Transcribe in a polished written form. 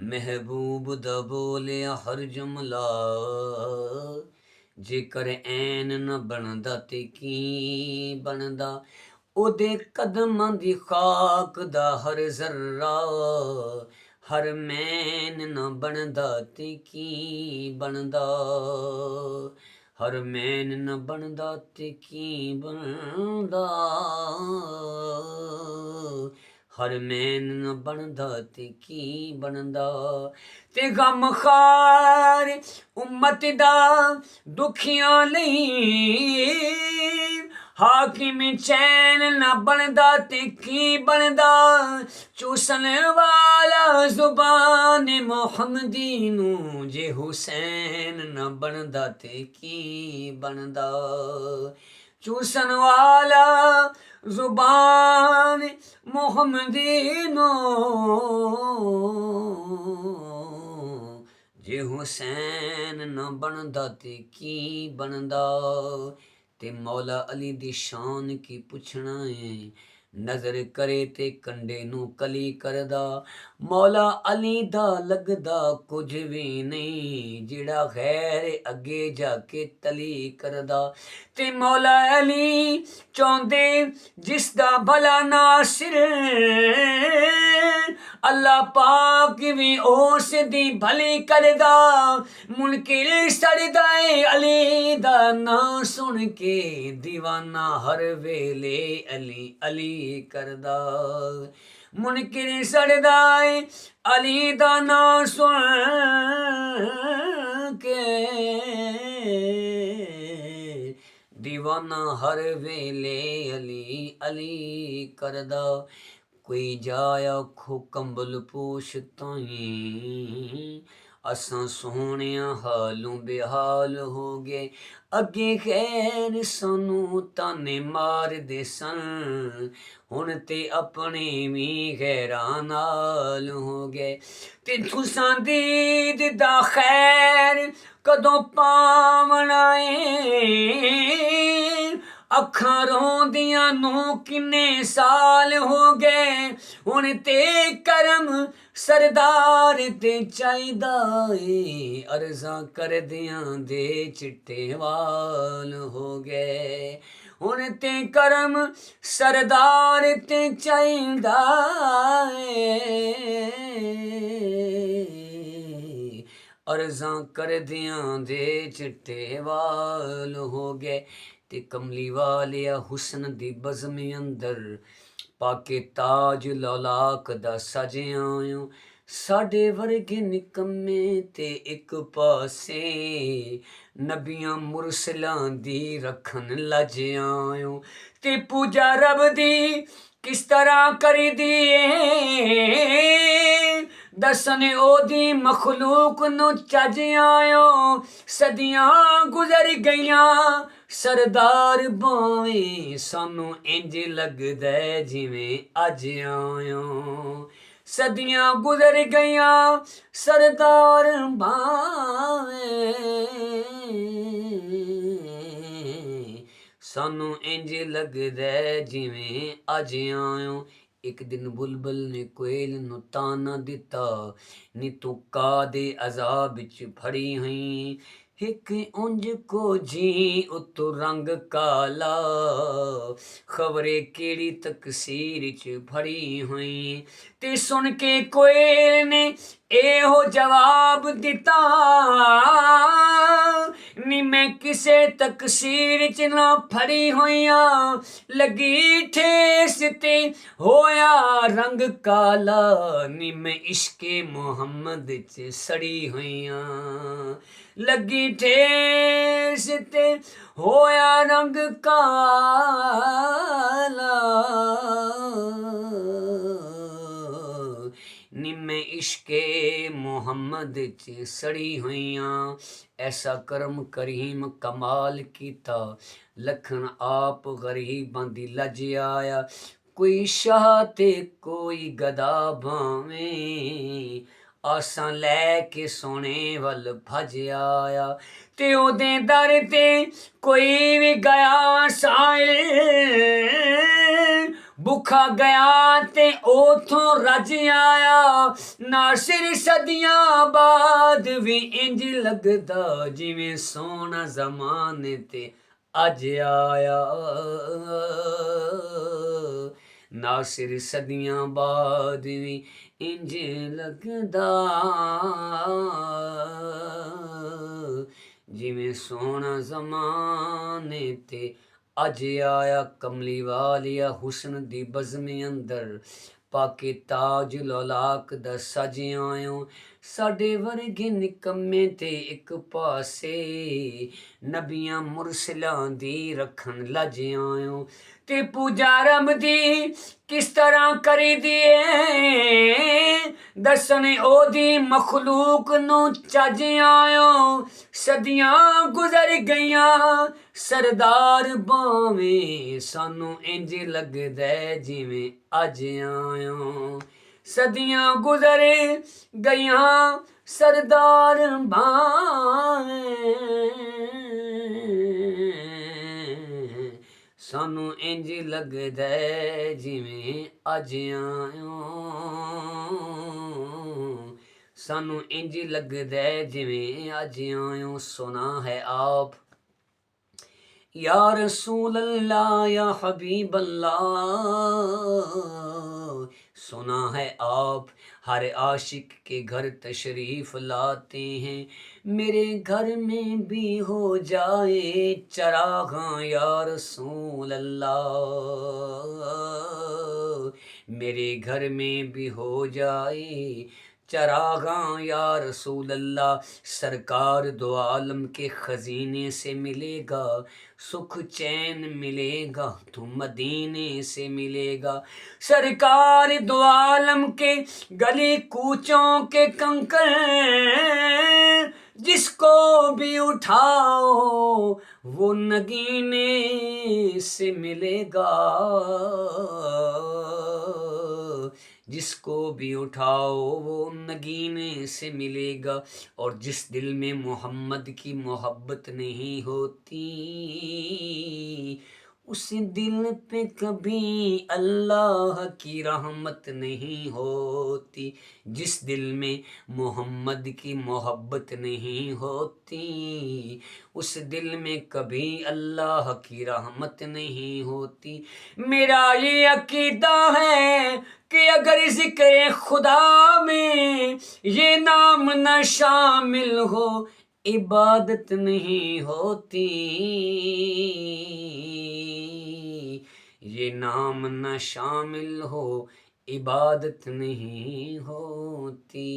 ਮਹਿਬੂਬ ਦਾ ਬੋਲਿਆ ਹਰ ਜੁਮਲਾ, ਜੇਕਰ ਐਨ ਨ ਬਣਦਾ ਤੇ ਕੀ ਬਣਦਾ। ਉਹਦੇ ਕਦਮਾਂ ਦੀ ਖਾਕ ਦਾ ਹਰ ਜ਼ਰਰਾ, ਹਰ ਮੈਨ ਨ ਬਣਦਾ ਤੇ ਕੀ ਬਣਦਾ। ਹਰ ਮੈਨ ਨ ਬਣਦਾ ਤੇ ਕੀ ਬਣਦਾ। ਹਰ ਮੈਨ ਨ ਬਣਦਾ ਤੇ ਕੀ ਬਣਦਾ। ਤੇ ਗਮ ਖਾਰ ਉਮਤ ਦਾ ਦੁਖੀਆਂ ਲਈ, ਹਾਕਿਮ ਚੈਨ ਨਾ ਬਣਦਾ ਤੇ ਕੀ ਬਣਦਾ। ਚੂਸਣ ਵਾਲਾ ਜ਼ੁਬਾਨ ਮੁਹੰਮਦੀ ਨੂੰ, ਜੇ ਹੁਸੈਨ ਨਾ ਬਣਦਾ ਤੇ ਕੀ ਬਣਦਾ। ਚੂਸਣ ਵਾਲਾ ਜ਼ੁਬਾਨ ਮੁਹੰਮਦੀ ਨੂੰ, ਜੇ ਹੁਸੈਨ ਨਾ ਬਣਦਾ ਤੇ ਕੀ ਬਣਦਾ। ਤੇ ਮੌਲਾ ਅਲੀ ਦੀ ਸ਼ਾਨ ਕੀ ਪੁੱਛਣਾ ਏ, ਨਜ਼ਰ ਕਰੇ ਤੇ ਕੰਡੇ ਨੂੰ ਕਲੀ ਕਰਦਾ। ਮੌਲਾ ਅਲੀ ਦਾ ਲੱਗਦਾ ਕੁਝ ਵੀ ਨਹੀਂ, ਜਿਹੜਾ ਗੈਰ ਅੱਗੇ ਜਾ ਕੇ ਤਲੀ ਕਰਦਾ। ਤੇ ਮੌਲਾ ਅਲੀ ਚਾਹੁੰਦੇ ਜਿਸ ਦਾ ਭਲਾ ਨਾਸਿਰ, ਅੱਲਾ ਪਾਕ ਵੀ ਉਸ ਦੀ ਭਲੀ ਕਰਦਾ। ਮੁਨਕਿਰ ਸੜਦਾ ਏ ਅਲੀ ਦਾ ਨਾਂ ਸੁਣ ਕੇ, ਦੀਵਾਨਾ ਹਰ ਵੇਲੇ ਅਲੀ ਅਲੀ ਕਰਦਾ। ਮੁਨਕਿਰ ਸੜਦਾ ਏ ਅਲੀ ਦਾ ਨਾਂ ਸੁਣ ਕੇ, ਦੀਵਾਨਾ ਹਰ ਵੇਲੇ ਅਲੀ ਅਲੀ ਕਰਦਾ। ਕੋਈ ਜਾਇਆ ਖੋ ਕੰਬਲ ਪੋਸ਼ ਤਾਈਂ, ਅਸਾਂ ਸੋਹਣਿਆਂ ਹਾਲੋਂ ਬੇਹਾਲ ਹੋ ਗਏ। ਅੱਗੇ ਖੈਰ ਸਾਨੂੰ ਤਾਨੇ ਮਾਰਦੇ ਸਨ, ਹੁਣ ਤੇ ਆਪਣੇ ਵੀ ਖੈਰਾਂ ਨਾਲ ਹੋ ਗਏ। ਤੇ ਤੁਸਾਂ ਦੀਦ ਦਾ ਖੈਰ ਕਦੋਂ ਪਾਵਣਾ ਏ, ਅੱਖਾਂ ਰੋਂਦੀਆਂ ਨੂੰ ਕਿੰਨੇ ਸਾਲ ਹੋ ਗਏ। ਹੁਣ ਤੇ ਕਰਮ ਸਰਦਾਰ ਤੇ ਚਾਹੀਦਾ ਏ, ਅਰਜ਼ਾਂ ਕਰਦਿਆਂ ਦੇ ਚਿੱਟੇ ਵਾਲ ਹੋ ਗਏ। ਹੁਣ ਤੇ ਕਰਮ ਸਰਦਾਰ ਤੇ ਚਾਹੀਦਾ ਏ, ਅਰਜ਼ਾਂ ਕਰਦਿਆਂ ਦੇ ਚਿੱਟੇ ਵਾਲ ਹੋ ਗਏ। ਤੇ ਕਮਲੀ ਵਾਲਿਆ ਹੁਸਨ ਦੀ ਬਜ਼ਮ ਅੰਦਰ, ਪਾਕੇ ਤਾਜ ਲੌਲਾਕ ਦਾ ਸਜਿਆ ਓ। ਸਾਡੇ ਵਰਗੇ ਨਿਕੰਮੇ ਤੇ ਇੱਕ ਪਾਸੇ, ਨਬੀਆਂ ਮੁਰਸਲਾਂ ਦੀ ਰੱਖਣ ਲੱਜਿਆ ਓ। ਤੇ ਪੂਜਾ ਰੱਬ ਦੀ ਕਿਸ ਤਰ੍ਹਾਂ ਕਰੀਦੀ ਏ, ਦਸਨ ਉਹਦੀ ਮਖਲੂਕ ਨੂੰ ਚੱਜਿਆ ਓ। ਸਦੀਆਂ ਗੁਜ਼ਰ ਗਈਆਂ ਸਰਦਾਰ ਬਾਵੇਂ, ਸਾਨੂੰ ਇੰਜ ਲੱਗਦਾ ਜਿਵੇਂ ਅੱਜ ਆਇਓ। ਸਦੀਆਂ ਗੁਜ਼ਰ ਗਈਆਂ ਸਰਦਾਰ ਬਾਵੇਂ, ਸਾਨੂੰ ਇੰਜ ਲੱਗਦਾ ਜਿਵੇਂ ਅੱਜ ਆਇਓ। ਇੱਕ ਦਿਨ ਬੁਲਬੁਲ ਨੇ ਕੋਇਲ ਨੂੰ ਤਾਨਾ ਦਿੱਤਾ, ਨੀ ਤੂੰ ਕਾਦੇ ਅਜ਼ਾਬ ਵਿੱਚ ਫੜੀ ਹੋਈ। एक उंज को जी उतो रंग काला, खबरे केड़ी तकसीर च फड़ी हुई। ते सुन के कोयल ने एहो जवाब दिता, नी मैं किसे तकसीर च ना फड़ी होइयां, लगी ठेस ते होया रंग काला, नी मैं इश्के मुहम्मद च सड़ी होइयां। लगी ठेस ते होया रंग काला, नी मैं इश्के मुहम्मद च सड़ी हुइयां। ऐसा करम करीम कमाल कीता, लखन आप गरीबां दी लज आया। कोई शाह ते कोई गदा भावें, आसां लैके सोने वल भज आया। ते ओदे दर ते कोई भी गया साइल, भुखा गया ते ओथों रज आया। नासिर सदियां बाद भी इंज लगदा, जिवें सोना जमाने ते अज आया। नासिर सदियां बाद भी इंज लगदा, जिवें सोना जमाने ते अज आया। कमली वालिया हुस्न दी बज़मे अंदर, पाके ताज लौलाक दा सज आयो। साडे वर्गे निकम्मे ते इक पासे, नबियां मुरसलां दी रखन लज आयो। ते पूजा रब दी किस तरह करी दिए, दसन ओदी मखलूक नू चज आयो। सदियां गुजर गईयां सरदार बावें, सानू इंज लगदा जिवें अज आयो। सदियां गुजर गईयां सरदार बावें, सानू इंज लगदा जिवें अज आयो। सानू इंज लगदा जिवें अज आयो। सुना है आप या रसूल अल्लाह या हबीब अल्लाह, सुना है आप हर आशिक के घर तशरीफ लाते हैं। मेरे घर में भी हो जाए चरागां या रसूल अल्लाह, मेरे घर में भी हो जाए चरागां या रसूल अल्लाह। सरकार दो आलम के खजीने से मिलेगा, सुख चैन मिलेगा तो मदीने से मिलेगा। सरकार दो आलम के गली कूचों के कंकर, जिसको भी उठाओ वो नगीने से मिलेगा, जिसको भी उठाओ वो नगीने से मिलेगा। और जिस दिल में मोहम्मद की मोहब्बत नहीं होती, उस दिल पे कभी अल्लाह की रहमत नहीं होती। जिस दिल में मोहम्मद की मोहब्बत नहीं होती, उस दिल में कभी अल्लाह की रहमत नहीं होती। मेरा ये अकीदा है कि अगर ज़िक्र खुदा में ये नाम न शामिल हो, इबादत नहीं होती। ये नाम न शामिल हो, इबादत नहीं होती।